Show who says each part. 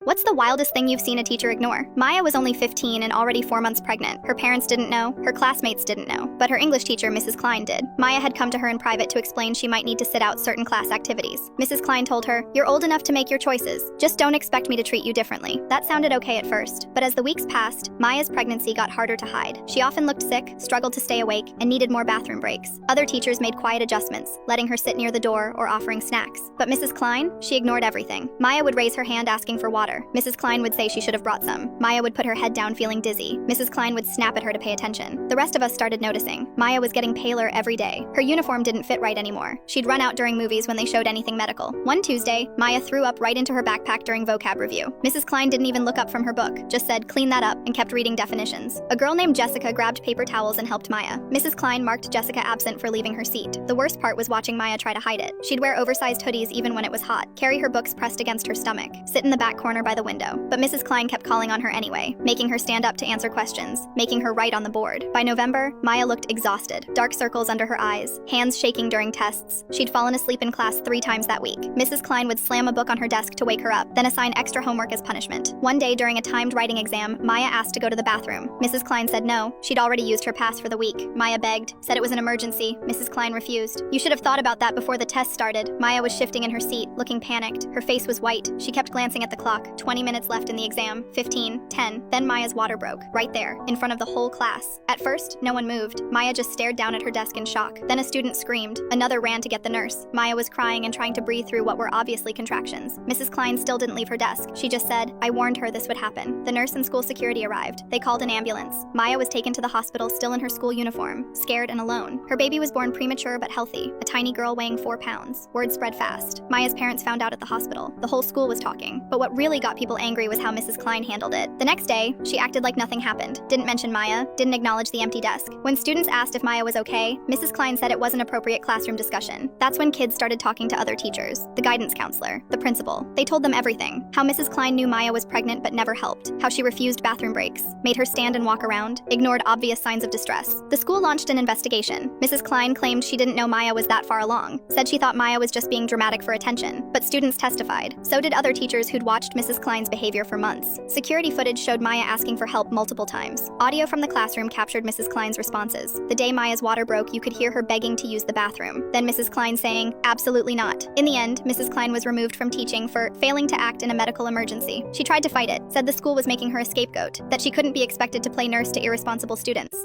Speaker 1: What's the wildest thing you've seen a teacher ignore? Maya was only 15 and already 4 months pregnant. Her parents didn't know, her classmates didn't know, but her English teacher, Mrs. Klein, did. Maya had come to her in private to explain she might need to sit out certain class activities. Mrs. Klein told her, "You're old enough to make your choices. Just don't expect me to treat you differently." That sounded okay at first, but as the weeks passed, Maya's pregnancy got harder to hide. She often looked sick, struggled to stay awake, and needed more bathroom breaks. Other teachers made quiet adjustments, letting her sit near the door or offering snacks. But Mrs. Klein, she ignored everything. Maya would raise her hand asking for water. Mrs. Klein would say she should have brought some. Maya would put her head down feeling dizzy. Mrs. Klein would snap at her to pay attention. The rest of us started noticing. Maya was getting paler every day. Her uniform didn't fit right anymore. She'd run out during movies when they showed anything medical. One Tuesday, Maya threw up right into her backpack during vocab review. Mrs. Klein didn't even look up from her book, just said, "Clean that up," and kept reading definitions. A girl named Jessica grabbed paper towels and helped Maya. Mrs. Klein marked Jessica absent for leaving her seat. The worst part was watching Maya try to hide it. She'd wear oversized hoodies even when it was hot, carry her books pressed against her stomach, sit in the back corner by the window. But Mrs. Klein kept calling on her anyway, making her stand up to answer questions, making her write on the board. By November, Maya looked exhausted, dark circles under her eyes, hands shaking during tests. She'd fallen asleep in class 3 times that week. Mrs. Klein would slam a book on her desk to wake her up, then assign extra homework as punishment. One day during a timed writing exam, Maya asked to go to the bathroom. Mrs. Klein said no. She'd already used her pass for the week. Maya begged, said it was an emergency. Mrs. Klein refused. "You should have thought about that before the test started." Maya was shifting in her seat, looking panicked. Her face was white. She kept glancing at the clock. 20 minutes left in the exam. 15, 10. Then Maya's water broke, right there, in front of the whole class. At first, no one moved. Maya just stared down at her desk in shock. Then a student screamed. Another ran to get the nurse. Maya was crying and trying to breathe through what were obviously contractions. Mrs. Klein still didn't leave her desk. She just said, "I warned her this would happen." The nurse and school security arrived. They called an ambulance. Maya was taken to the hospital still in her school uniform, scared and alone. Her baby was born premature but healthy, a tiny girl weighing 4 pounds. Word spread fast. Maya's parents found out at the hospital. The whole school was talking. But what really got people angry was how Mrs. Klein handled it. The next day, she acted like nothing happened, didn't mention Maya, didn't acknowledge the empty desk. When students asked if Maya was okay, Mrs. Klein said it wasn't appropriate classroom discussion. That's when kids started talking to other teachers, the guidance counselor, the principal. They told them everything. How Mrs. Klein knew Maya was pregnant but never helped. How she refused bathroom breaks, made her stand and walk around, ignored obvious signs of distress. The school launched an investigation. Mrs. Klein claimed she didn't know Maya was that far along, said she thought Maya was just being dramatic for attention. But students testified. So did other teachers who'd watched Mrs. Klein's behavior for months. Security footage showed Maya asking for help multiple times. Audio from the classroom captured Mrs. Klein's responses. The day Maya's water broke, you could hear her begging to use the bathroom. Then Mrs. Klein saying, "Absolutely not." In the end, Mrs. Klein was removed from teaching for failing to act in a medical emergency. She tried to fight it, said the school was making her a scapegoat, that she couldn't be expected to play nurse to irresponsible students.